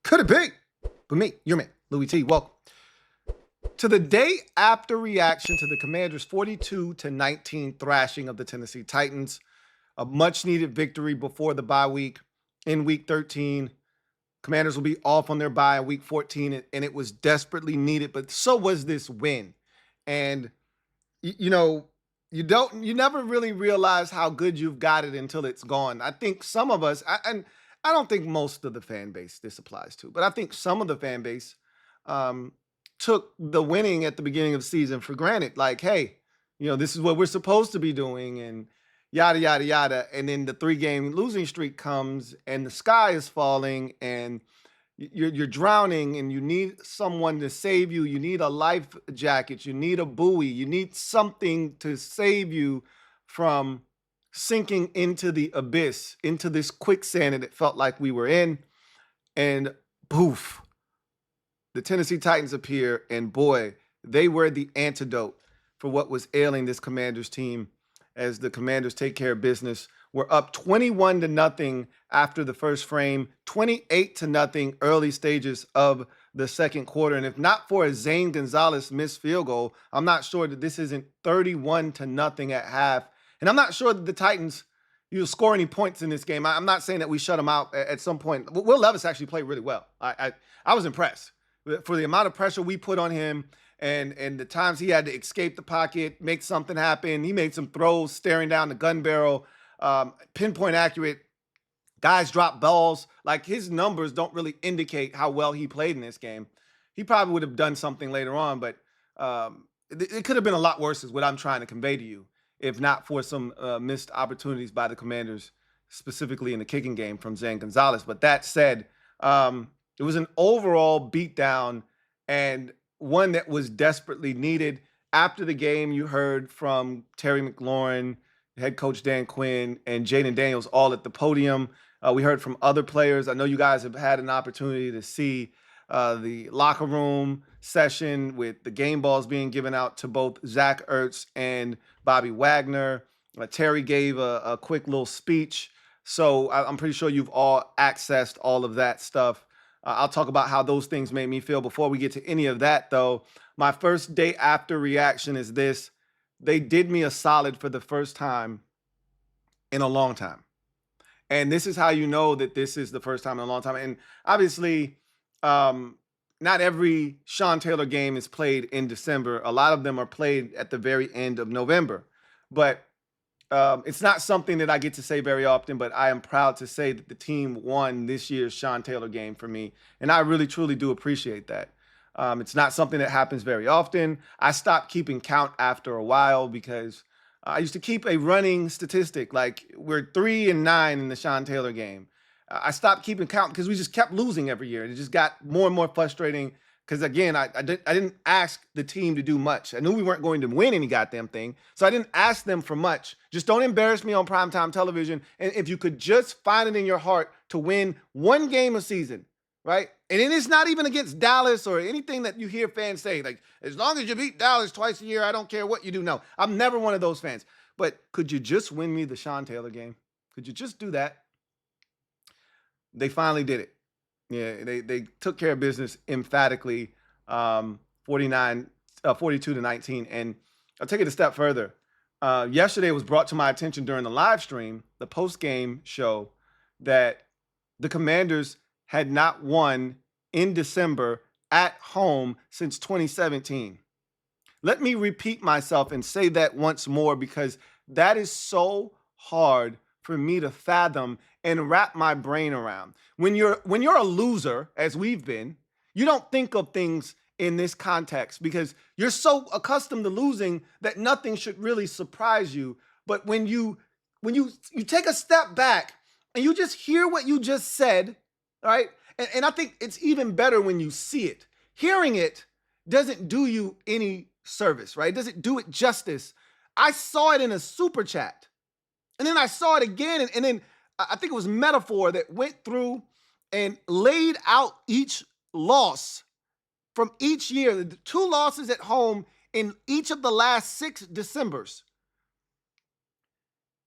Could it be? But me, your man, Louie T. Welcome to the day after reaction to the Commanders' 42-19 thrashing of the Tennessee Titans. A much-needed victory before the bye week in Week 13. Commanders will be off on their bye in Week 14, and it was desperately needed. But so was this win, and you never really realize how good you've got it until it's gone. I think some of us, and I don't think most of the fan base this applies to, but I think some of the fan base took the winning at the beginning of the season for granted. Like, hey, this is what we're supposed to be doing, and yada, yada, yada. And then the 3-game losing streak comes, and the sky is falling, and you're drowning, and you need someone to save you. You need a life jacket. You need a buoy. You need something to save you from sinking into the abyss, into this quicksand that it felt like we were in. And poof, the Tennessee Titans appear, and boy, they were the antidote for what was ailing this Commanders team as the Commanders take care of business. We're up 21-0 after the first frame, 28-0 early stages of the second quarter. And if not for a Zane Gonzalez missed field goal, I'm not sure that this isn't 31-0 at half. And I'm not sure that the Titans score any points in this game. I'm not saying that we shut them out at some point. Will Levis actually played really well. I was impressed for the amount of pressure we put on him and the times he had to escape the pocket, make something happen. He made some throws staring down the gun barrel, pinpoint accurate. Guys drop balls. Like, his numbers don't really indicate how well he played in this game. He probably would have done something later on, but it could have been a lot worse is what I'm trying to convey to you, if not for some missed opportunities by the Commanders, specifically in the kicking game from Zane Gonzalez. But that said, it was an overall beatdown, and one that was desperately needed. After the game, you heard from Terry McLaurin, head coach Dan Quinn, and Jaden Daniels all at the podium. We heard from other players. I know you guys have had an opportunity to see the locker room session with the game balls being given out to both Zach Ertz and Bobby Wagner. Terry gave a quick little speech. So I'm pretty sure you've all accessed all of that stuff. I'll talk about how those things made me feel. Before we get to any of that, though, my first day after reaction is this. They did me a solid for the first time in a long time. And this is how you know that this is the first time in a long time. And obviously, not every Sean Taylor game is played in December. A lot of them are played at the very end of November. But it's not something that I get to say very often, but I am proud to say that the team won this year's Sean Taylor game for me. And I really, truly do appreciate that. It's not something that happens very often. I stopped keeping count after a while because I used to keep a running statistic. Like, we're 3-9 in the Sean Taylor game. I stopped keeping count because we just kept losing every year. It just got more and more frustrating because, again, I didn't ask the team to do much. I knew we weren't going to win any goddamn thing, so I didn't ask them for much. Just don't embarrass me on primetime television. And if you could just find it in your heart to win one game a season, right? And it is not even against Dallas or anything that you hear fans say, like, as long as you beat Dallas twice a year, I don't care what you do. No, I'm never one of those fans. But could you just win me the Sean Taylor game? Could you just do that? They finally did it. Yeah, they took care of business emphatically, 42-19. And I'll take it a step further. Yesterday was brought to my attention during the live stream, the post-game show, that the Commanders had not won in December at home since 2017. Let me repeat myself and say that once more, because that is so hard for me to fathom and wrap my brain around. When you're a loser, as we've been, you don't think of things in this context because you're so accustomed to losing that nothing should really surprise you. But when you take a step back and you just hear what you just said, right? And I think it's even better when you see it. Hearing it doesn't do you any service, right? It doesn't do it justice. I saw it in a super chat. And then I saw it again, and then I think it was Metaphor that went through and laid out each loss from each year, the 2 losses at home in each of the last 6 Decembers.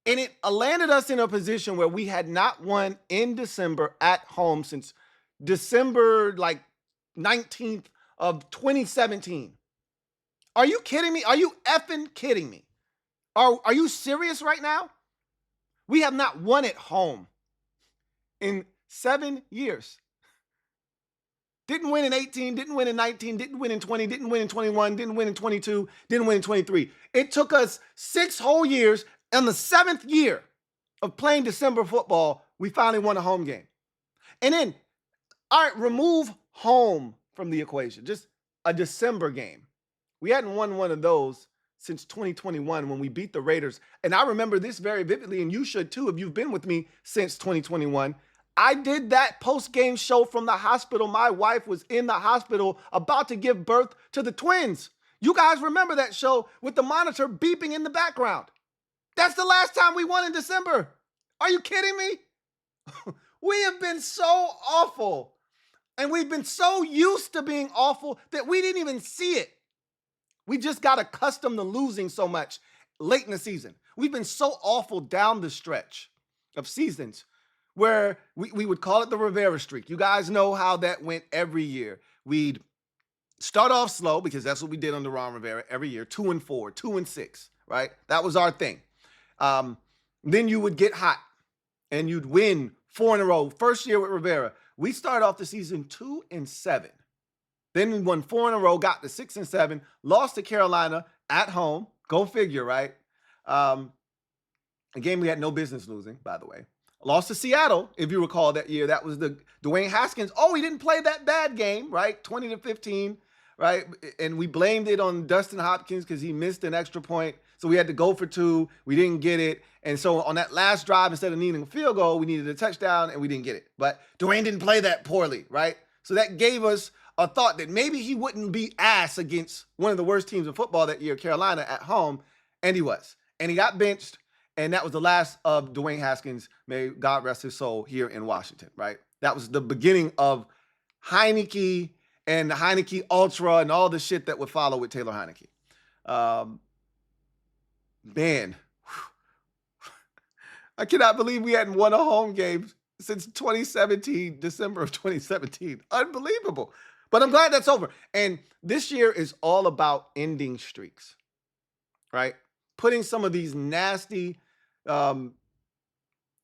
And it landed us in a position where we had not won in December at home since December like 19th of 2017. Are you kidding me? Are you effing kidding me? Are you serious right now? We have not won at home in 7 years. Didn't win in 18, didn't win in 19, didn't win in 20, didn't win in 21, didn't win in 22, didn't win in 23. It took us 6 whole years. In the 7th year of playing December football, we finally won a home game. And then, all right, remove home from the equation. Just a December game. We hadn't won one of those since 2021 when we beat the Raiders. And I remember this very vividly, and you should too if you've been with me since 2021. I did that post-game show from the hospital. My wife was in the hospital about to give birth to the twins. You guys remember that show with the monitor beeping in the background. That's the last time we won in December. Are you kidding me? We have been so awful. And we've been so used to being awful that we didn't even see it. We just got accustomed to losing so much late in the season. We've been so awful down the stretch of seasons where we would call it the Rivera streak. You guys know how that went every year. We'd start off slow because that's what we did under Ron Rivera every year, 2-4, 2-6, right? That was our thing. Then you would get hot and you'd win 4 in a row. First year with Rivera, we started off the season 2-7. Then we won 4 in a row, got to 6-7, lost to Carolina at home. Go figure, right? A game we had no business losing, by the way. Lost to Seattle, if you recall that year. That was the Dwayne Haskins. Oh, he didn't play that bad game, right? 20-15, right? And we blamed it on Dustin Hopkins because he missed an extra point. So we had to go for 2. We didn't get it. And so on that last drive, instead of needing a field goal, we needed a touchdown, and we didn't get it. But Dwayne didn't play that poorly, right? So that gave us a thought that maybe he wouldn't be ass against one of the worst teams in football that year, Carolina, at home. And he was. And he got benched. And that was the last of Dwayne Haskins, may God rest his soul, here in Washington, right? That was the beginning of Heineke and the Heineke Ultra and all the shit that would follow with Taylor Heineke. Man, I cannot believe we hadn't won a home game since 2017, December of 2017. Unbelievable. But I'm glad that's over. And this year is all about ending streaks, right? Putting some of these nasty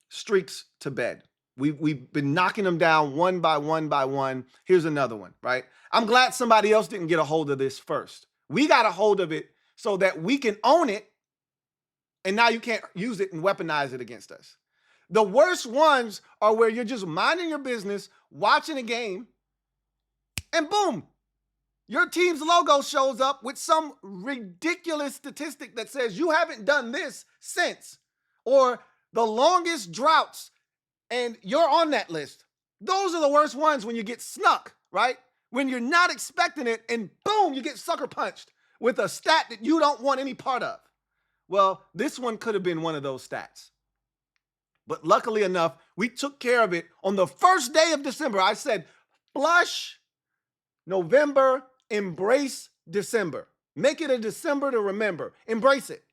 streaks to bed. We've been knocking them down one by one by one. Here's another one, right? I'm glad somebody else didn't get a hold of this first. We got a hold of it so that we can own it, and now you can't use it and weaponize it against us. The worst ones are where you're just minding your business, watching a game, and boom, your team's logo shows up with some ridiculous statistic that says you haven't done this since, or the longest droughts, and you're on that list. Those are the worst ones when you get snuck, right? When you're not expecting it, and boom, you get sucker punched with a stat that you don't want any part of. Well, this one could have been one of those stats. But luckily enough, we took care of it on the first day of December. I said, flush November, embrace December. Make it a December to remember. Embrace it.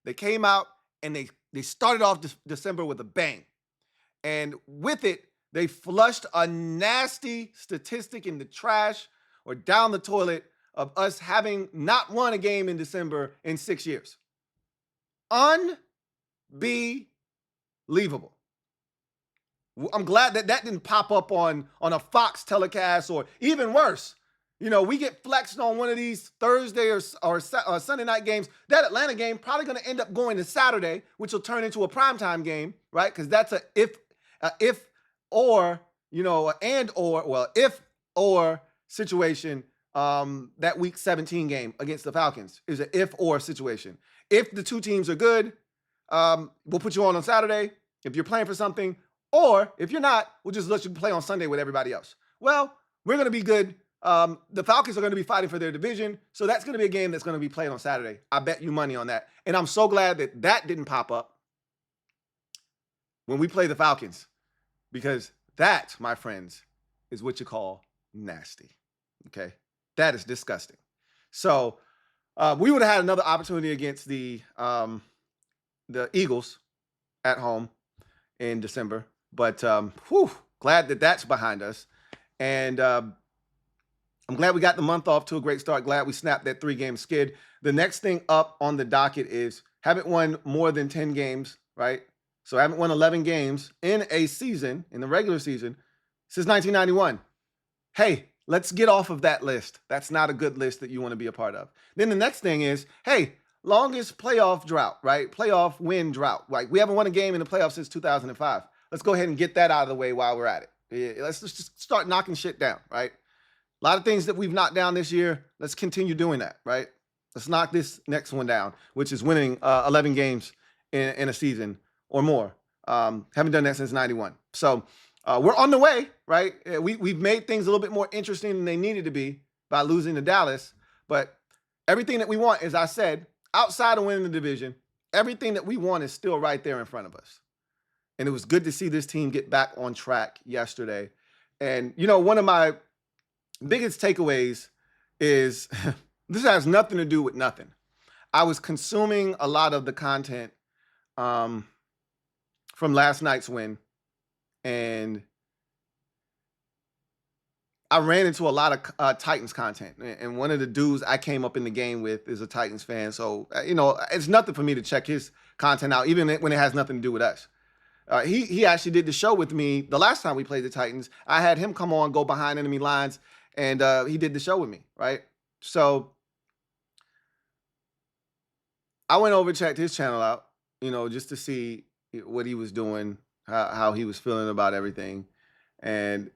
They came out and they started off December with a bang. And with it, they flushed a nasty statistic in the trash or down the toilet of us having not won a game in December in 6 years. Unbelievable. I'm glad that didn't pop up on a Fox telecast, or even worse. You know, we get flexed on one of these Thursday or Sunday night games. That Atlanta game probably going to end up going to Saturday, which will turn into a primetime game, right? Because that's a if or, you know, if or situation. That week 17 game against the Falcons is an if or situation. If the two teams are good, we'll put you on Saturday if you're playing for something, or if you're not, we'll just let you play on Sunday with everybody else. Well, we're going to be good. The Falcons are going to be fighting for their division, so that's going to be a game that's going to be played on Saturday. I bet you money on that. And I'm so glad that didn't pop up when we play the Falcons, because that, my friends, is what you call nasty. Okay? That is disgusting. So we would have had another opportunity against the Eagles at home in December. But glad that that's behind us. And I'm glad we got the month off to a great start. Glad we snapped that 3-game skid. The next thing up on the docket is haven't won more than 10 games, right? So I haven't won 11 games in a season, in the regular season, since 1991. Hey, let's get off of that list. That's not a good list that you want to be a part of. Then the next thing is, hey, longest playoff drought, right? Playoff win drought. Like, we haven't won a game in the playoffs since 2005. Let's go ahead and get that out of the way while we're at it. Yeah, let's just start knocking shit down, right? A lot of things that we've knocked down this year. Let's continue doing that, right? Let's knock this next one down, which is winning 11 games in a season or more. Haven't done that since 91. So we're on the way, right? We've made things a little bit more interesting than they needed to be by losing to Dallas. But everything that we want, as I said, outside of winning the division, everything that we want is still right there in front of us. And it was good to see this team get back on track yesterday. And, you know, one of my biggest takeaways is this has nothing to do with nothing. I was consuming a lot of the content from last night's win, and I ran into a lot of Titans content. And one of the dudes I came up in the game with is a Titans fan. So, you know, it's nothing for me to check his content out, even when it has nothing to do with us. He actually did the show with me the last time we played the Titans. I had him come on, go behind enemy lines, and he did the show with me, right? So I went over, checked his channel out, you know, just to see what he was doing, how he was feeling about everything. And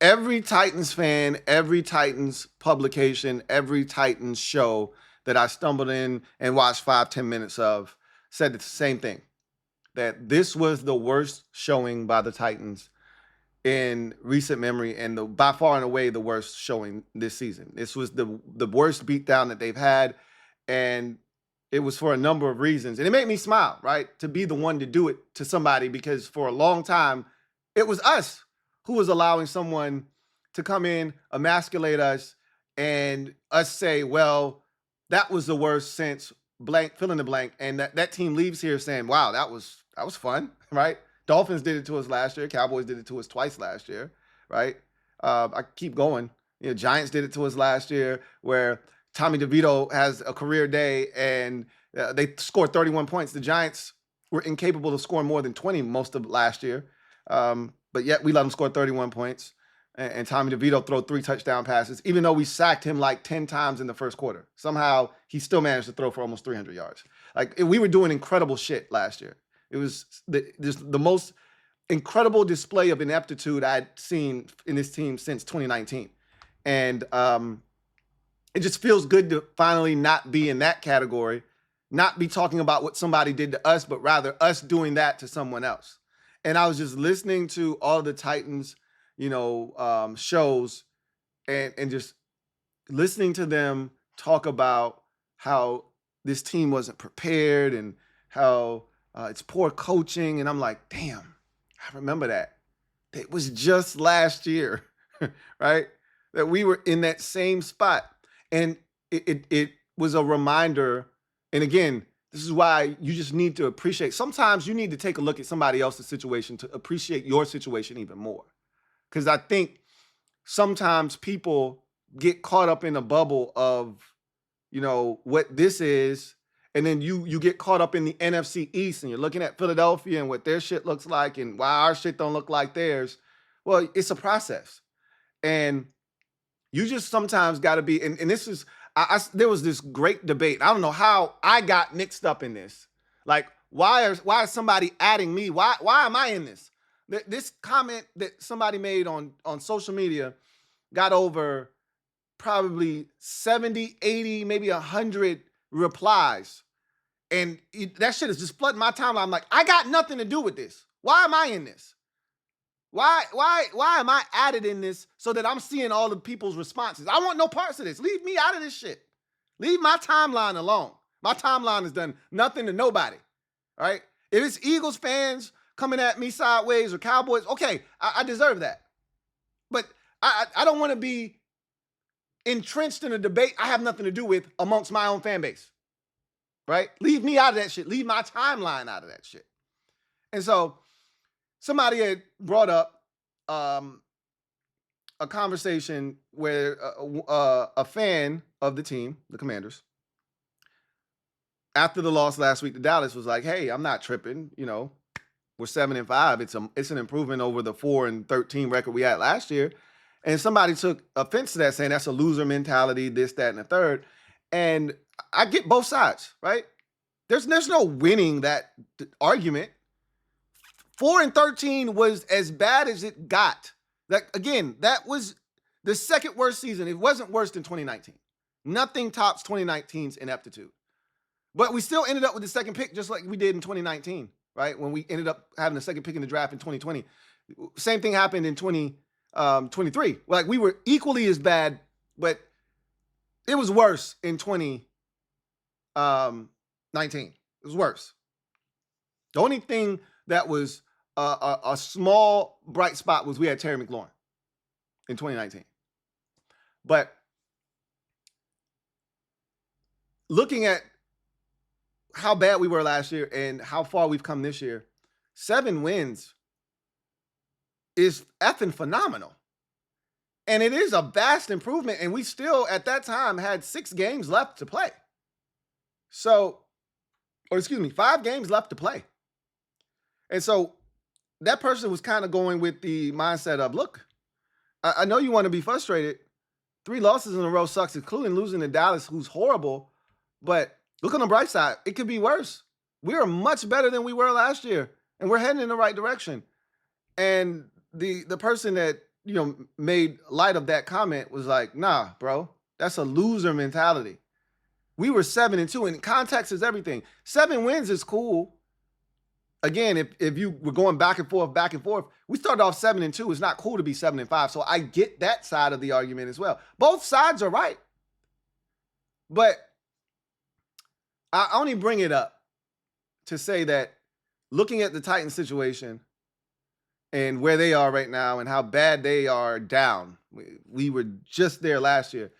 every Titans fan, every Titans publication, every Titans show that I stumbled in and watched 5-10 minutes of said the same thing, that this was the worst showing by the Titans in recent memory, and by far and away the worst showing this season. This was the worst beatdown that they've had, and it was for a number of reasons. And it made me smile, right, to be the one to do it to somebody, because for a long time it was us who was allowing someone to come in, emasculate us, and us say, well, that was the worst since blank, fill in the blank, and that team leaves here saying, wow, that was fun, right? Dolphins did it to us last year. Cowboys did it to us twice last year, right? I keep going. You know, Giants did it to us last year, where Tommy DeVito has a career day and they scored 31 points. The Giants were incapable of scoring more than 20 most of last year, but yet we let them score 31 points. And Tommy DeVito throw 3 touchdown passes, even though we sacked him like 10 times in the first quarter. Somehow he still managed to throw for almost 300 yards. Like, we were doing incredible shit last year. It was the most incredible display of ineptitude I'd seen in this team since 2019. And it just feels good to finally not be in that category, not be talking about what somebody did to us, but rather us doing that to someone else. And I was just listening to all the Titans, you know, shows, and just listening to them talk about how this team wasn't prepared and how it's poor coaching. And I'm like, damn, I remember that. It was just last year, right? That we were in that same spot. And it was a reminder. And again, this is why you just need to appreciate. Sometimes you need to take a look at somebody else's situation to appreciate your situation even more. Because I think sometimes people get caught up in a bubble of, you know, what this is. And then you get caught up in the NFC East, and you're looking at Philadelphia and what their shit looks like and why our shit don't look like theirs. Well, it's a process. And you just sometimes got to be, and this is, there was this great debate. I don't know how I got mixed up in this. Like, why is somebody adding me? Why am I in this? This comment that somebody made on social media got over probably 70, 80, maybe 100 replies. And that shit is just flooding my timeline. I'm like, I got nothing to do with this. Why am I in this? Why am I added in this so that I'm seeing all the people's responses? I want no parts of this. Leave me out of this shit. Leave my timeline alone. My timeline has done nothing to nobody. All right? If it's Eagles fans coming at me sideways or Cowboys, okay, I deserve that. But I don't want to be entrenched in a debate I have nothing to do with amongst my own fan base. Right? Leave me out of that shit. Leave my timeline out of that shit. And so somebody had brought up a conversation where a fan of the team, the Commanders, after the loss last week to Dallas was like, "Hey, I'm not tripping. You know, we're 7-5. It's an improvement over the 4-13 record we had last year." And somebody took offense to that, saying that's a loser mentality, this, that, and the third. And I get both sides, right? There's no winning that argument. 4-13 was as bad as it got. That was the second worst season. It wasn't worse than 2019. Nothing tops 2019's ineptitude. But we still ended up with the second pick, just like we did in 2019, right? When we ended up having the second pick in the draft in 2020. Same thing happened in 2023. Like, we were equally as bad, but it was worse in 2019. It was worse. The only thing that was a small bright spot was we had Terry McLaurin in 2019. But looking at how bad we were last year and how far we've come this year, 7 wins is effing phenomenal. And it is a vast improvement. And we still, at that time, had 6 games left to play. 5 games left to play. And so that person was kind of going with the mindset of, look, I know you want to be frustrated. 3 losses in a row sucks, including losing to Dallas, who's horrible. But look on the bright side. It could be worse. We are much better than we were last year, and we're heading in the right direction. And the person that, you know, made light of that comment was like, nah, bro, that's a loser mentality. We were 7-2, and context is everything. 7 wins is cool. Again, if you were going back and forth, we started off 7-2. It's not cool to be 7-5. So I get that side of the argument as well. Both sides are right. But I only bring it up to say that looking at the Titans situation and where they are right now and how bad they are down, we were just there last year.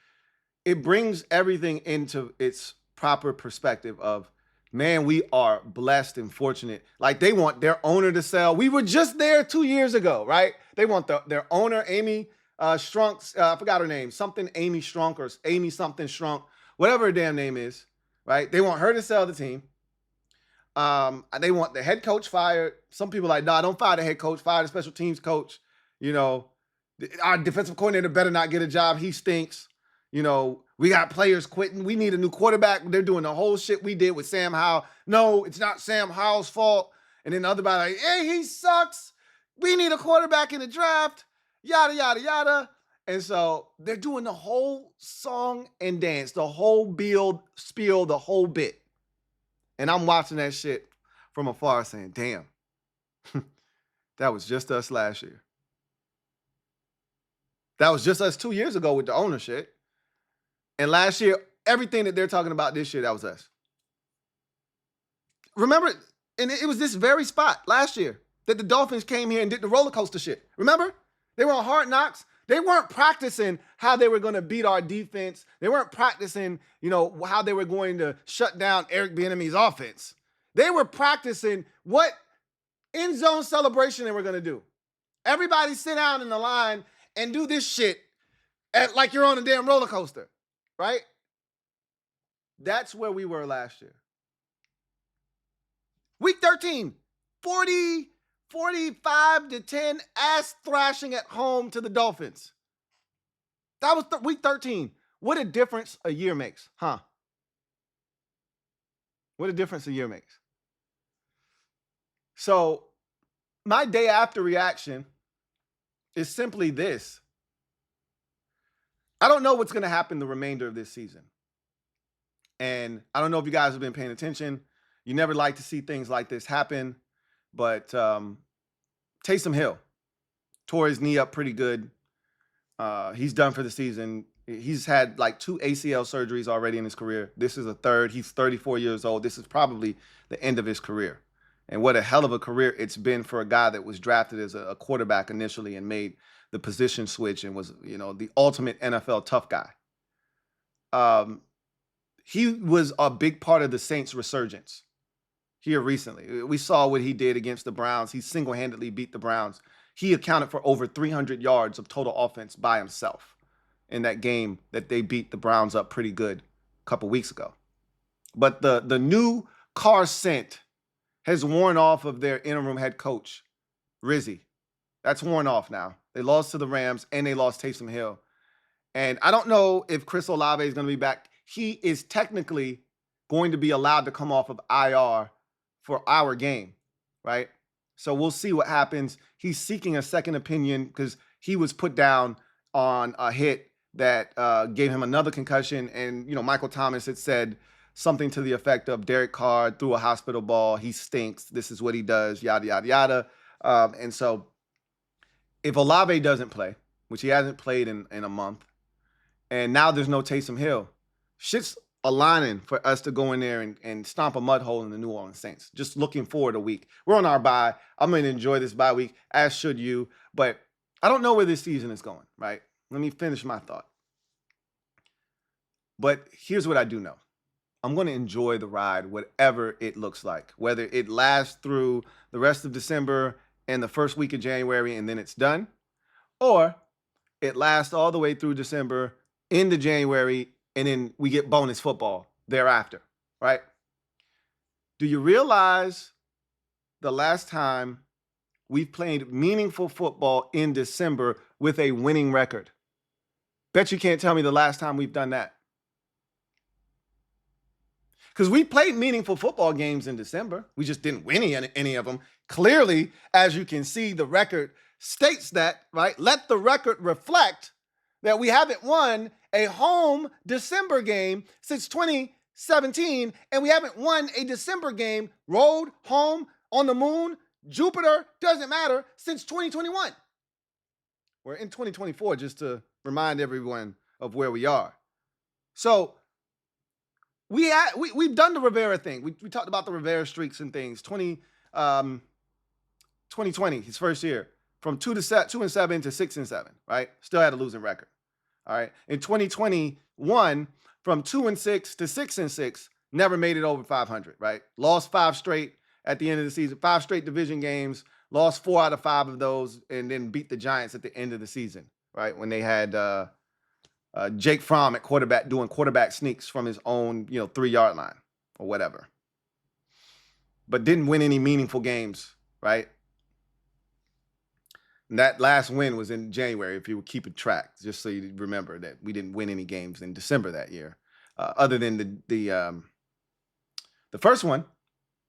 It brings everything into its proper perspective of, man, we are blessed and fortunate. Like, they want their owner to sell. We were just there 2 years ago, right? They want their owner, Amy Strunk, I forgot her name, something Amy Strunk or Amy something Strunk, whatever her damn name is, right? They want her to sell the team. They want the head coach fired. Some people are like, nah, don't fire the head coach, fire the special teams coach. You know, our defensive coordinator better not get a job. He stinks. You know, we got players quitting. We need a new quarterback. They're doing the whole shit we did with Sam Howell. No, it's not Sam Howell's fault. And then the other guy like, hey, he sucks. We need a quarterback in the draft. Yada, yada, yada. And so they're doing the whole song and dance, the whole build, spiel, the whole bit. And I'm watching that shit from afar saying, damn, that was just us last year. That was just us 2 years ago with the ownership. And last year, everything that they're talking about this year, that was us. Remember, and it was this very spot last year that the Dolphins came here and did the roller coaster shit. Remember? They were on Hard Knocks. They weren't practicing how they were going to beat our defense. They weren't practicing, you know, how they were going to shut down Eric Bieniemy's offense. They were practicing what end zone celebration they were going to do. Everybody sit down in the line and do this shit like you're on a damn roller coaster. Right? That's where we were last year. Week 13, 45-10 ass thrashing at home to the Dolphins. That was week 13. What a difference a year makes, huh? What a difference a year makes. So my day after reaction is simply this. I don't know what's going to happen the remainder of this season. And I don't know if you guys have been paying attention. You never like to see things like this happen. But Taysom Hill tore his knee up pretty good. He's done for the season. He's had like 2 ACL surgeries already in his career. This is a third. He's 34 years old. This is probably the end of his career. And what a hell of a career it's been for a guy that was drafted as a quarterback initially and made the position switch and was, you know, the ultimate NFL tough guy. He was a big part of the Saints' resurgence here recently. We saw what he did against the Browns. He single-handedly beat the Browns. He accounted for over 300 yards of total offense by himself in that game that they beat the Browns up pretty good a couple weeks ago. But the new car scent has worn off of their interim head coach, Rizzi. That's worn off now. They lost to the Rams and they lost Taysom Hill. And I don't know if Chris Olave is going to be back. He is technically going to be allowed to come off of IR for our game, right? So we'll see what happens. He's seeking a second opinion because he was put down on a hit that gave him another concussion. And, Michael Thomas had said something to the effect of Derek Carr threw a hospital ball. He stinks. This is what he does, yada, yada, yada. And so if Olave doesn't play, which he hasn't played in a month, and now there's no Taysom Hill, shit's aligning for us to go in there and stomp a mud hole in the New Orleans Saints. Just looking forward a week. We're on our bye. I'm going to enjoy this bye week, as should you. But I don't know where this season is going, right? Let me finish my thought. But here's what I do know. I'm going to enjoy the ride, whatever it looks like, whether it lasts through the rest of December and the first week of January and then it's done, or it lasts all the way through December into January and then we get bonus football thereafter, right? Do you realize the last time we've played meaningful football in December with a winning record? Bet you can't tell me the last time we've done that. Because we played meaningful football games in December. We just didn't win any of them. Clearly, as you can see, the record states that, right? Let the record reflect that we haven't won a home December game since 2017, and we haven't won a December game, road, home, on the moon, Jupiter, doesn't matter, since 2021. We're in 2024, just to remind everyone of where we are. So we've done the Rivera thing. We talked about the Rivera streaks and things. 2020, his first year, from 2-7 to 6-7, right? Still had a losing record. All right. In 2021, from 2-6 to 6-6, never made it over 500, right? Lost 5 straight at the end of the season, 5 straight division games, lost 4 out of 5 of those, and then beat the Giants at the end of the season, right? When they had Jake Fromm at quarterback doing quarterback sneaks from his own, 3-yard line or whatever. But didn't win any meaningful games, right? And that last win was in January, if you were keeping track, just so you remember that we didn't win any games in December that year, other than the first one,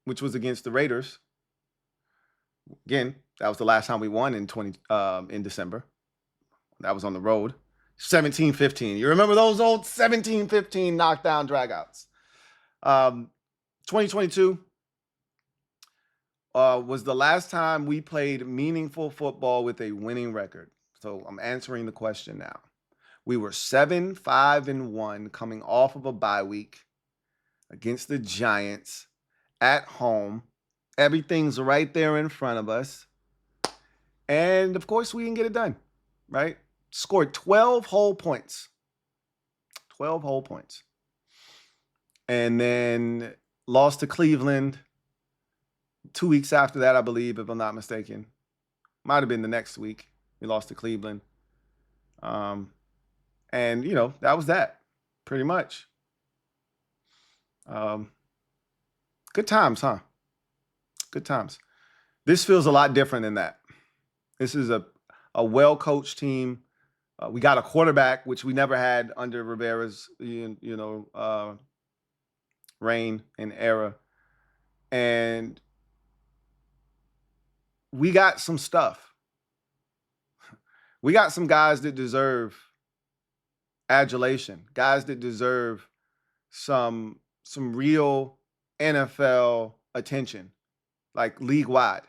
which was against the Raiders. Again, that was the last time we won in December. That was on the road. 17-15. You remember those old 17-15 knockdown dragouts? 2022 was the last time we played meaningful football with a winning record. So I'm answering the question now. We were 7-5-1 coming off of a bye week against the Giants at home. Everything's right there in front of us. And of course, we didn't get it done, right? Scored 12 whole points. 12 whole points. And then lost to Cleveland 2 weeks after that, I believe, if I'm not mistaken. Might have been the next week. We lost to Cleveland. And, that was that, pretty much. Good times, huh? Good times. This feels a lot different than that. This is a well-coached team. We got a quarterback, which we never had under Rivera's, reign and era. And we got some stuff. We got some guys that deserve adulation, guys that deserve some real NFL attention, like league-wide.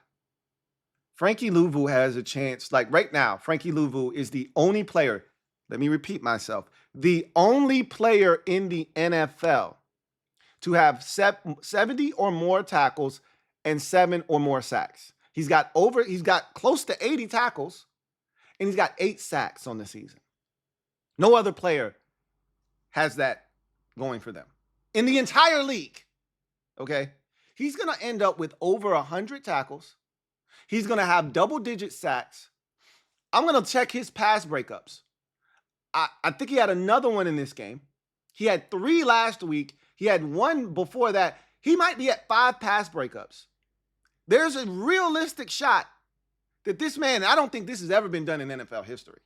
Frankie Louvu has a chance. Like right now, Frankie Louvu is the only player, let me repeat myself, the only player in the NFL to have 70 or more tackles and 7 or more sacks. He's got close to 80 tackles, and he's got 8 sacks on the season. No other player has that going for them in the entire league. Okay? He's going to end up with over 100 tackles. He's going to have double-digit sacks, I'm going to check his pass breakups. I think he had another one in this game. He had 3 last week. He had 1 before that. He might be at 5 pass breakups. There's a realistic shot that this man, I don't think this has ever been done in NFL history.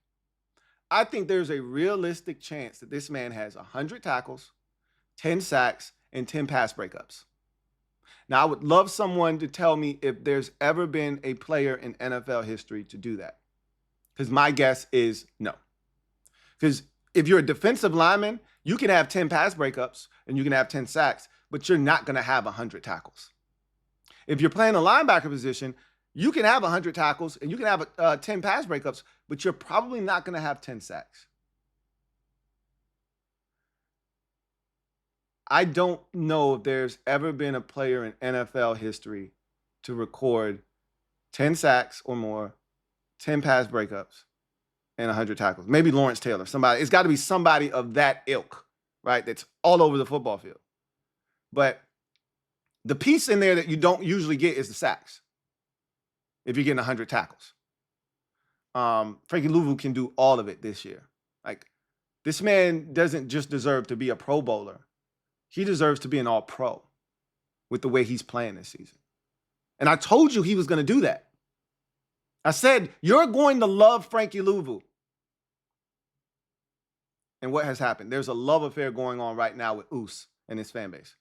I think there's a realistic chance that this man has 100 tackles, 10 sacks, and 10 pass breakups. Now, I would love someone to tell me if there's ever been a player in NFL history to do that. Because my guess is no. Because if you're a defensive lineman, you can have 10 pass breakups and you can have 10 sacks, but you're not going to have 100 tackles. If you're playing a linebacker position, you can have 100 tackles and you can have 10 pass breakups, but you're probably not going to have 10 sacks. I don't know if there's ever been a player in NFL history to record 10 sacks or more, 10 pass breakups, and 100 tackles. Maybe Lawrence Taylor, somebody. It's got to be somebody of that ilk, right? That's all over the football field. But the piece in there that you don't usually get is the sacks. If you're getting 100 tackles. Frankie Louie can do all of it this year. Like, this man doesn't just deserve to be a Pro Bowler. He deserves to be an All-Pro with the way he's playing this season. And I told you he was going to do that. I said, you're going to love Frankie Louie. And what has happened? There's a love affair going on right now with Oos and his fan base.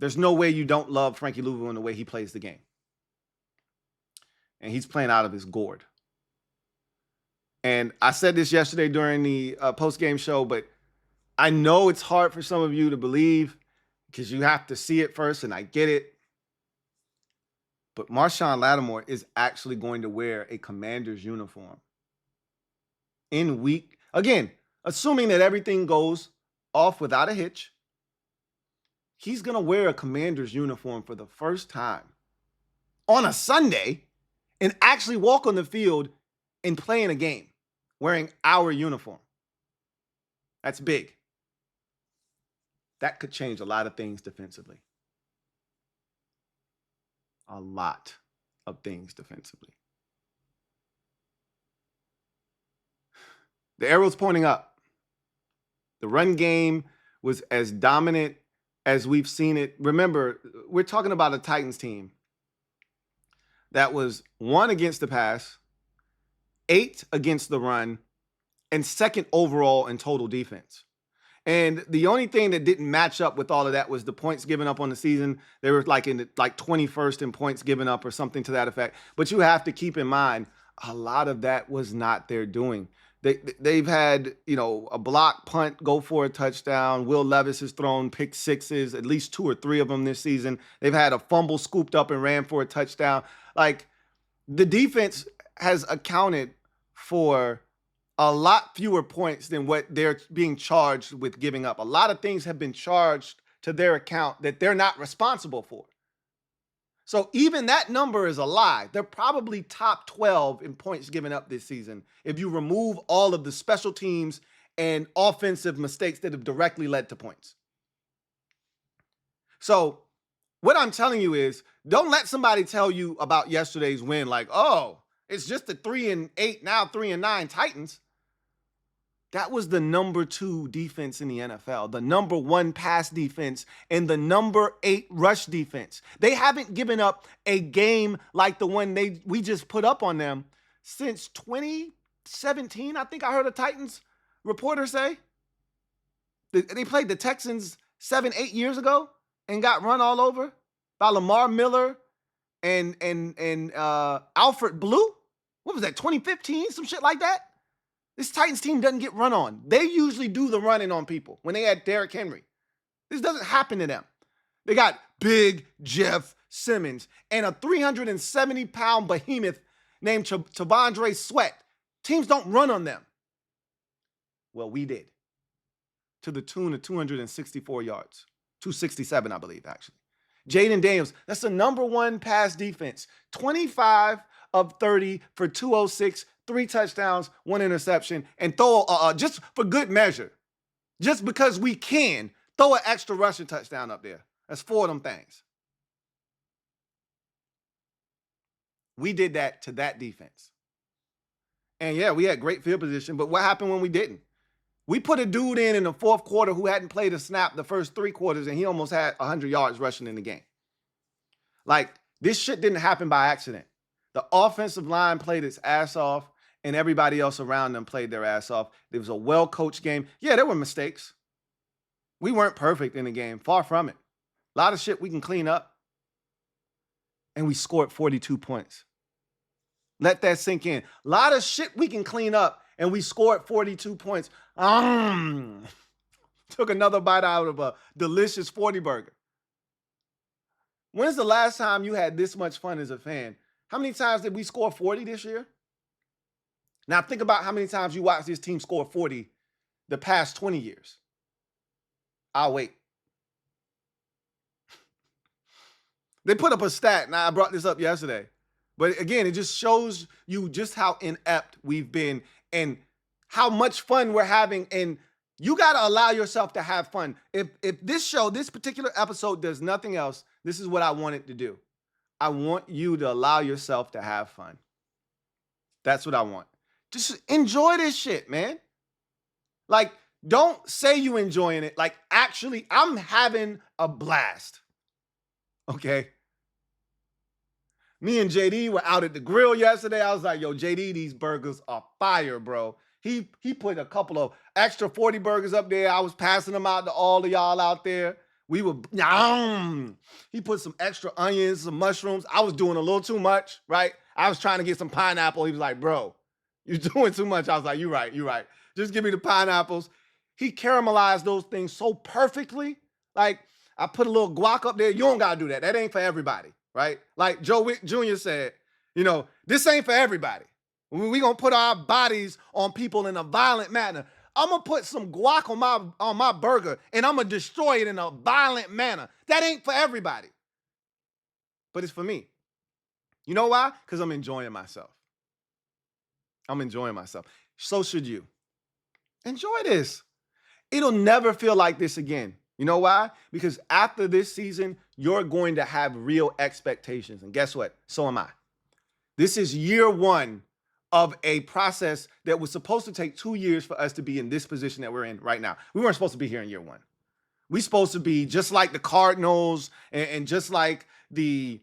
There's no way you don't love Frankie Louie in the way he plays the game. And he's playing out of his gourd. And I said this yesterday during the post-game show, but I know it's hard for some of you to believe because you have to see it first, and I get it. But Marshon Lattimore is actually going to wear a Commander's uniform in week. Again, assuming that everything goes off without a hitch, he's going to wear a Commander's uniform for the first time on a Sunday and actually walk on the field and play in a game wearing our uniform. That's big. That could change a lot of things defensively. A lot of things defensively. The arrow's pointing up. The run game was as dominant as we've seen it. Remember, we're talking about a Titans team that was 1 against the pass, 8 against the run, and 2nd overall in total defense. And the only thing that didn't match up with all of that was the points given up on the season. They were like 21st in points given up or something to that effect. But you have to keep in mind, a lot of that was not their doing. They've had, a block punt go for a touchdown. Will Levis has thrown pick sixes, at least 2 or 3 of them this season. They've had a fumble scooped up and ran for a touchdown. Like, the defense has accounted for a lot fewer points than what they're being charged with giving up. A lot of things have been charged to their account that they're not responsible for. So even that number is a lie. They're probably top 12 in points given up this season if you remove all of the special teams and offensive mistakes that have directly led to points. So what I'm telling you is, don't let somebody tell you about yesterday's win like, oh, it's just the 3-8, now 3-9 Titans. That was the number 2 defense in the NFL, the number 1 pass defense, and the number 8 rush defense. They haven't given up a game like the one we just put up on them since 2017. I think I heard a Titans reporter say they played the Texans 7-8 years ago and got run all over by Lamar Miller and Alfred Blue. What was that, 2015? Some shit like that. This Titans team doesn't get run on. They usually do the running on people when they had Derrick Henry. This doesn't happen to them. They got big Jeff Simmons and a 370-pound behemoth named T'Vondre Sweat. Teams don't run on them. Well, we did. To the tune of 264 yards. 267, I believe, actually. Jaden Daniels, that's the number 1 pass defense. 25 of 30 for 206, 3 touchdowns, 1 interception, and throw, just for good measure, just because we can, throw an extra rushing touchdown up there. That's 4 of them things. We did that to that defense. And yeah, we had great field position, but what happened when we didn't? We put a dude in the fourth quarter who hadn't played a snap the first 3 quarters, and he almost had 100 yards rushing in the game. Like, this shit didn't happen by accident. The offensive line played its ass off, and everybody else around them played their ass off. It was a well-coached game. Yeah, there were mistakes. We weren't perfect in the game. Far from it. A lot of shit we can clean up. And we scored 42 points. Let that sink in. A lot of shit we can clean up, and we scored 42 points. Took another bite out of a delicious 40 burger. When's the last time you had this much fun as a fan? How many times did we score 40 this year? Now think about how many times you watched this team score 40 the past 20 years. I'll wait. They put up a stat. Now, I brought this up yesterday. But again, it just shows you just how inept we've been and how much fun we're having. And you got to allow yourself to have fun. If this show, this particular episode does nothing else, this is what I want it to do. I want you to allow yourself to have fun. That's what I want. Just enjoy this shit, man. Like, don't say you enjoying it. Like, actually, I'm having a blast. Okay? Me and JD were out at the grill yesterday. I was like, yo, JD, these burgers are fire, bro. He put a couple of extra 40 burgers up there. I was passing them out to all of y'all out there. We were, he put some extra onions, some mushrooms. I was doing a little too much, right? I was trying to get some pineapple. He was like, bro, you're doing too much. I was like, you're right. Just give me the pineapples. He caramelized those things so perfectly. Like, I put a little guac up there. You don't got to do that. That ain't for everybody, right? Like Joe Wick Jr. said, this ain't for everybody. We going to put our bodies on people in a violent manner. I'm going to put some guac on my burger, and I'm going to destroy it in a violent manner. That ain't for everybody. But it's for me. You know why? Because I'm enjoying myself. So should you. Enjoy this. It'll never feel like this again. You know why? Because after this season, you're going to have real expectations. And guess what? So am I. This is year one of a process that was supposed to take 2 years for us to be in this position that we're in right now. We weren't supposed to be here in year one. We're supposed to be just like the Cardinals and just like the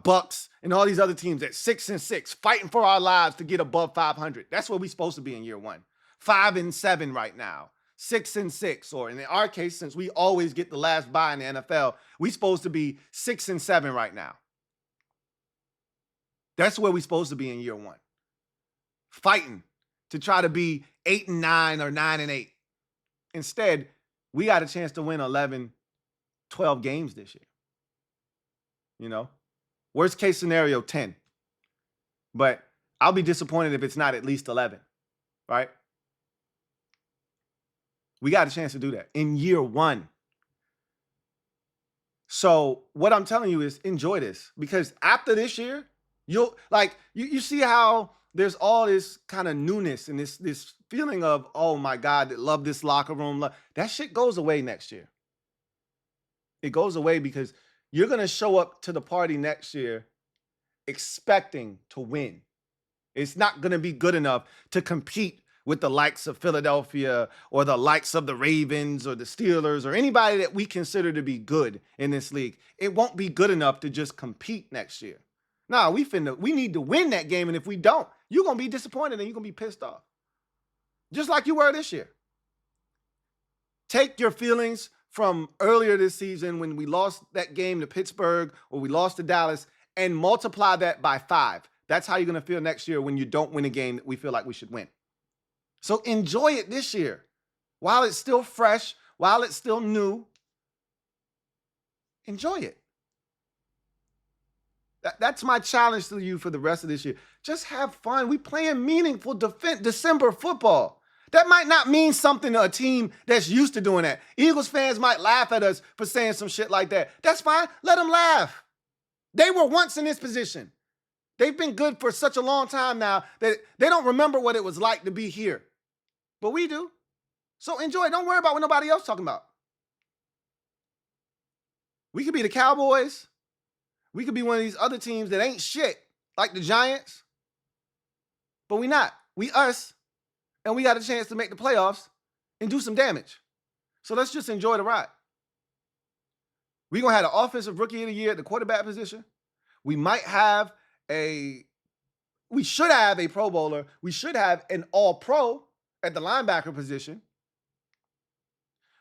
Bucks and all these other teams at 6-6, fighting for our lives to get above 500. That's where we're supposed to be in year one. 5-7 right now. 6-6, or in our case, since we always get the last bye in the NFL, we're supposed to be 6-7 right now. That's where we're supposed to be in year one. Fighting to try to be 8-9 or 9-8. Instead, we got a chance to win 11, 12 games this year. Worst case scenario, 10. But I'll be disappointed if it's not at least 11, right? We got a chance to do that in year one. So what I'm telling you is enjoy this, because after this year, you'll you see how there's all this kind of newness and this feeling of, oh my God, love this locker room. That shit goes away next year. It goes away because you're going to show up to the party next year expecting to win. It's not going to be good enough to compete with the likes of Philadelphia or the likes of the Ravens or the Steelers or anybody that we consider to be good in this league. It won't be good enough to just compete next year. Nah, we need to win that game, and if we don't, you're going to be disappointed and you're going to be pissed off. Just like you were this year. Take your feelings from earlier this season when we lost that game to Pittsburgh or we lost to Dallas and multiply that by 5. That's how you're going to feel next year when you don't win a game that we feel like we should win. So enjoy it this year. While it's still fresh, while it's still new, enjoy it. That's my challenge to you for the rest of this year. Just have fun. We playing meaningful December football. That might not mean something to a team that's used to doing that. Eagles fans might laugh at us for saying some shit like that. That's fine. Let them laugh. They were once in this position. They've been good for such a long time now that they don't remember what it was like to be here. But we do. So enjoy it. Don't worry about what nobody else talking about. We could be the Cowboys. We could be one of these other teams that ain't shit, like the Giants. But we not. We us, and we got a chance to make the playoffs and do some damage. So let's just enjoy the ride. We're going to have an offensive rookie of the year at the quarterback position. We should have a Pro Bowler. We should have an All-Pro at the linebacker position.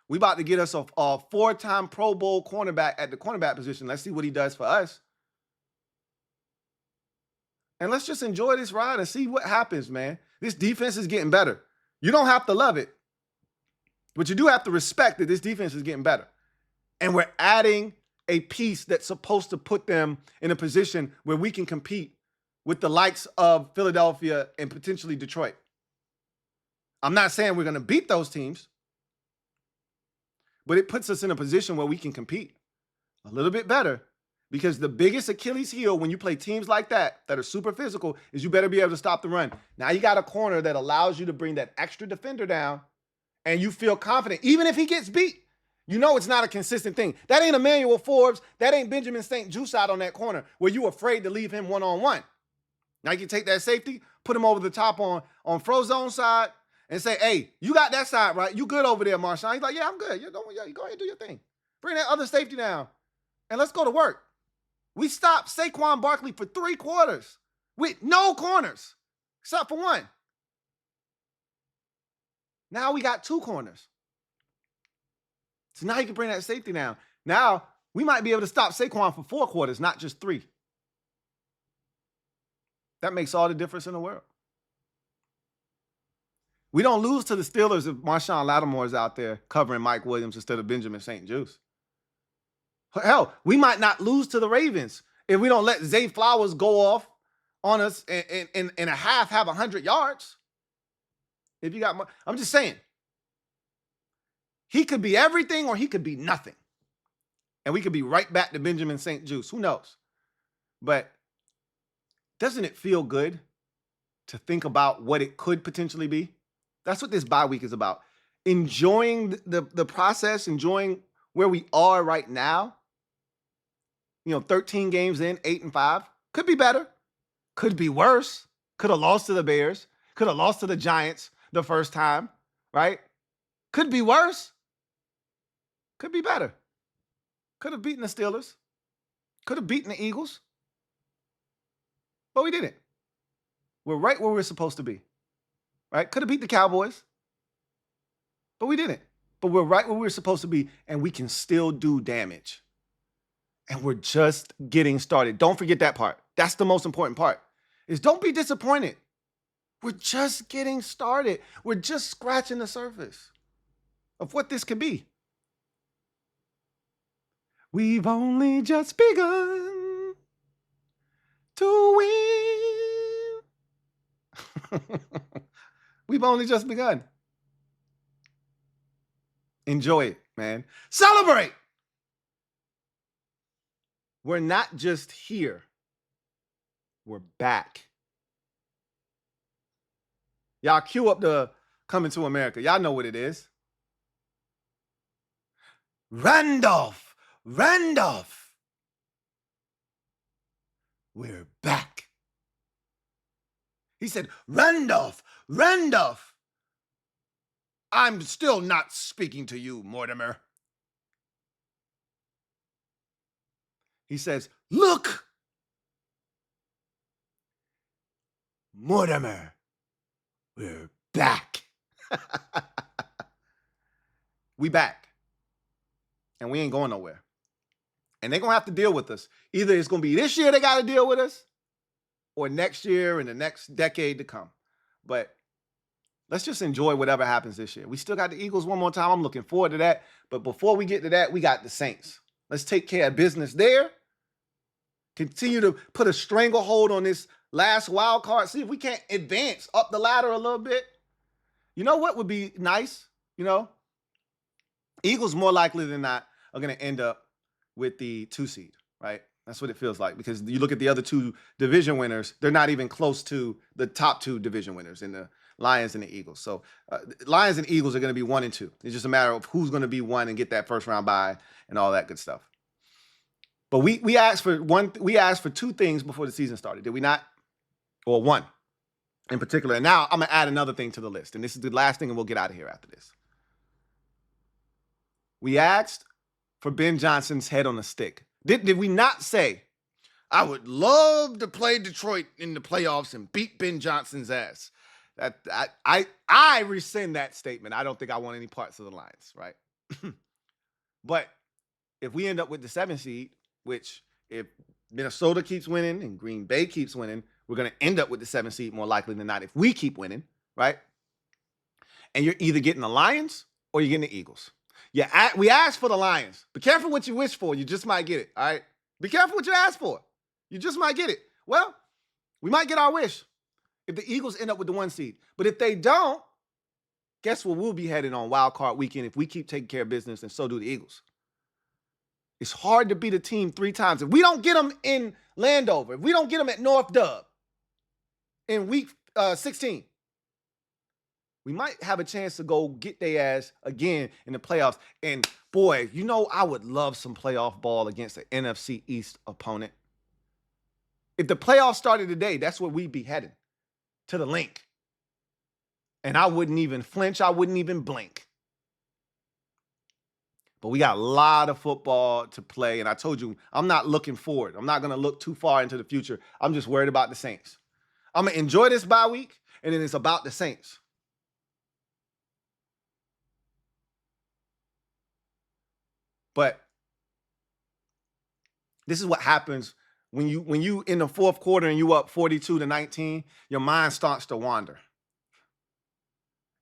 We about to get us a 4-time Pro Bowl cornerback at the cornerback position. Let's see what he does for us. And let's just enjoy this ride and see what happens, man. This defense is getting better. You don't have to love it, but you do have to respect that this defense is getting better. And we're adding a piece that's supposed to put them in a position where we can compete with the likes of Philadelphia and potentially Detroit. I'm not saying we're going to beat those teams, but it puts us in a position where we can compete a little bit better, because the biggest Achilles heel when you play teams like that are super physical is you better be able to stop the run. Now you got a corner that allows you to bring that extra defender down, and you feel confident. Even if he gets beat, you know it's not a consistent thing. That ain't Emmanuel Forbes. That ain't Benjamin St. Juice out on that corner where you afraid to leave him one-on-one. Now you can take that safety, put him over the top on Frozone side, and say, hey, you got that side right. You good over there, Marshawn. He's like, yeah, I'm good. You go ahead and do your thing. Bring that other safety down, and let's go to work. We stopped Saquon Barkley for 3 quarters with no corners, except for one. Now we got 2 corners. So now you can bring that safety down. Now we might be able to stop Saquon for 4 quarters, not just 3. That makes all the difference in the world. We don't lose to the Steelers if Marshawn Lattimore's out there covering Mike Williams instead of Benjamin St. Juice. Hell, we might not lose to the Ravens if we don't let Zay Flowers go off on us in a half, have 100 yards. If you got more, I'm just saying. He could be everything or he could be nothing. And we could be right back to Benjamin St. Juice. Who knows? But doesn't it feel good to think about what it could potentially be? That's what this bye week is about. Enjoying the process, enjoying where we are right now. 13 games in, 8-5. Could be better. Could be worse. Could have lost to the Bears. Could have lost to the Giants the first time, right? Could be worse. Could be better. Could have beaten the Steelers. Could have beaten the Eagles. But we didn't. We're right where we're supposed to be, right? Could have beat the Cowboys. But we didn't. But we're right where we're supposed to be, and we can still do damage. And we're just getting started. Don't forget that part. That's the most important part, is don't be disappointed. We're just getting started. We're just scratching the surface of what this could be. We've only just begun to win. We've only just begun. Enjoy it, man. Celebrate. We're not just here. We're back. Y'all cue up the Coming to America. Y'all know what it is. Randolph. We're back. He said, Randolph. I'm still not speaking to you, Mortimer. He says, look, Mortimer, we're back. We back. And we ain't going nowhere. And they're going to have to deal with us. Either it's going to be this year they got to deal with us, or next year and the next decade to come. But let's just enjoy whatever happens this year. We still got the Eagles one more time. I'm looking forward to that. But before we get to that, we got the Saints. Let's take care of business there. Continue to put a stranglehold on this last wild card. See if we can't advance up the ladder a little bit. You know what would be nice? Eagles more likely than not are going to end up with the 2 seed, right? That's what it feels like, because you look at the other 2 division winners, they're not even close to the top 2 division winners in the Lions and the Eagles. So Lions and Eagles are going to be 1 and 2. It's just a matter of who's going to be 1 and get that first round bye and all that good stuff. But we asked for 2 things before the season started, did we not? Or 1. in particular. And now I'm going to add another thing to the list. And this is the last thing, and we'll get out of here after this. We asked for Ben Johnson's head on a stick. Did we not say, I would love to play Detroit in the playoffs and beat Ben Johnson's ass? That I rescind that statement. I don't think I want any parts of the Lions, right? But if we end up with the 7th seed, which if Minnesota keeps winning and Green Bay keeps winning, we're going to end up with the 7th seed more likely than not if we keep winning, right? And you're either getting the Lions or you're getting the Eagles. Yeah, we asked for the Lions. Be careful what you wish for. You just might get it, all right? Be careful what you ask for. You just might get it. Well, we might get our wish if the Eagles end up with the 1 seed. But if they don't, guess what? We'll be heading on Wild Card Weekend if we keep taking care of business, and so do the Eagles. It's hard to beat a team 3 times. If we don't get them in Landover, if we don't get them at North Dub in week 16, we might have a chance to go get their ass again in the playoffs. And boy, you know, I would love some playoff ball against an NFC East opponent. If the playoffs started today, that's where we'd be heading, to the link. And I wouldn't even flinch. I wouldn't even blink. But we got a lot of football to play. And I told you, I'm not looking forward. I'm not going to look too far into the future. I'm just worried about the Saints. I'm going to enjoy this bye week, and then it's about the Saints. But this is what happens when you in the 4th quarter and you up 42-19, your mind starts to wander.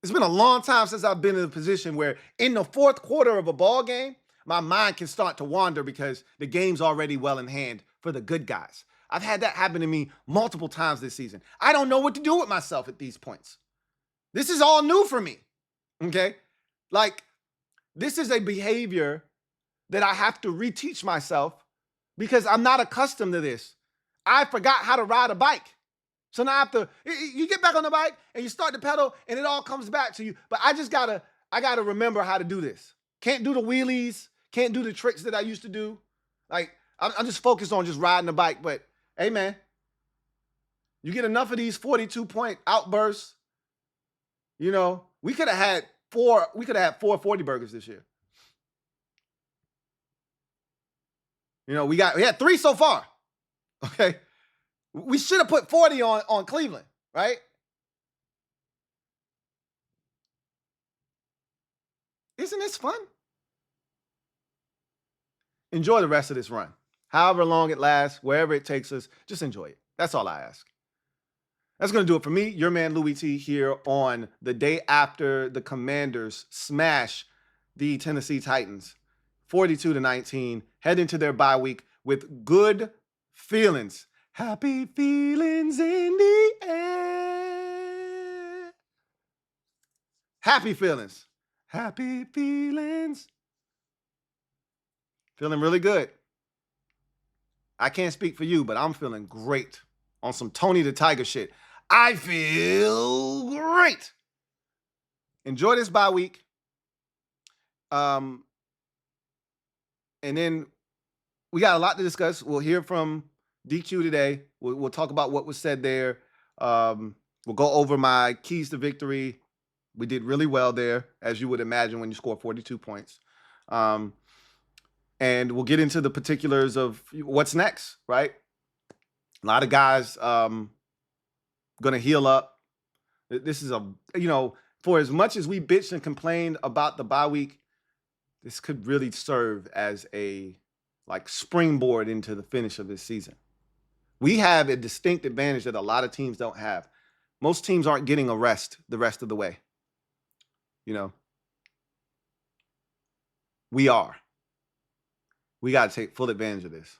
It's been a long time since I've been in a position where in the 4th quarter of a ball game, my mind can start to wander because the game's already well in hand for the good guys. I've had that happen to me multiple times this season. I don't know what to do with myself at these points. This is all new for me, okay? Like, this is a behavior that I have to reteach myself because I'm not accustomed to this. I forgot how to ride a bike. So now I have to, you get back on the bike and you start to pedal and it all comes back to you. But I gotta remember how to do this. Can't do the wheelies, can't do the tricks that I used to do. Like, I'm just focused on just riding the bike. But hey man, you get enough of these 42-point outbursts, you know, we could have had 4 40 burgers this year. You know, we had 3 so far. Okay. We should have put 40 on Cleveland, right? Isn't this fun? Enjoy the rest of this run. However long it lasts, wherever it takes us, just enjoy it. That's all I ask. That's going to do it for me, your man Louie T, here on the day after the Commanders smash the Tennessee Titans 42-19, head into their bye week with good feelings. Happy feelings in the air. Happy feelings. Happy feelings. Feeling really good. I can't speak for you, but I'm feeling great on some Tony the Tiger shit. I feel great. Enjoy this bye week. And then we got a lot to discuss. We'll hear from DQ today. We'll talk about what was said there. We'll go over my keys to victory. We did really well there, as you would imagine when you score 42 points. And we'll get into the particulars of what's next, right? A lot of guys going to heal up. This is for as much as we bitched and complained about the bye week, this could really serve as a springboard into the finish of this season. We have a distinct advantage that a lot of teams don't have. Most teams aren't getting a rest the rest of the way. You know, we are. We got to take full advantage of this.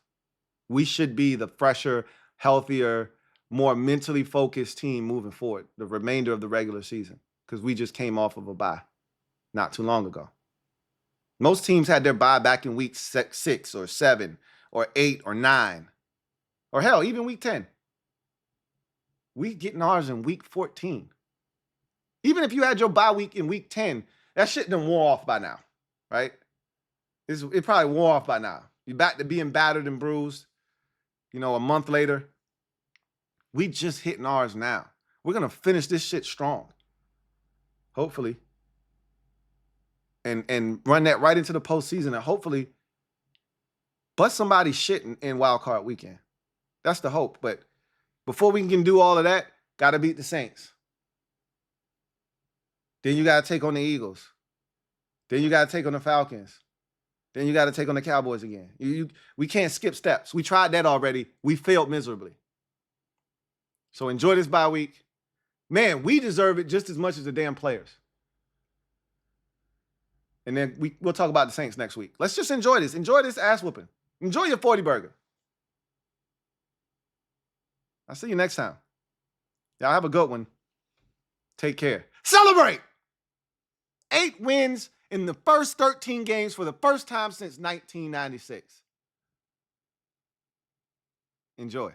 We should be the fresher, healthier, more mentally focused team moving forward, the remainder of the regular season, because we just came off of a bye not too long ago. Most teams had their bye back in week 6 or 7 or 8 or 9, or hell, even week 10. We getting ours in week 14. Even if you had your bye week in week 10, that shit done wore off by now, right? It probably wore off by now. You're back to being battered and bruised, a month later. We just hitting ours now. We're going to finish this shit strong. Hopefully. And run that right into the postseason and hopefully bust somebody's shit in wild card weekend. That's the hope. But before we can do all of that, got to beat the Saints. Then you got to take on the Eagles. Then you got to take on the Falcons. Then you got to take on the Cowboys again. We can't skip steps. We tried that already. We failed miserably. So enjoy this bye week. Man, we deserve it just as much as the damn players. And then we'll talk about the Saints next week. Let's just enjoy this. Enjoy this ass whooping. Enjoy your 40 burger. I'll see you next time. Y'all have a good one. Take care. Celebrate! 8 wins in the first 13 games for the first time since 1996. Enjoy.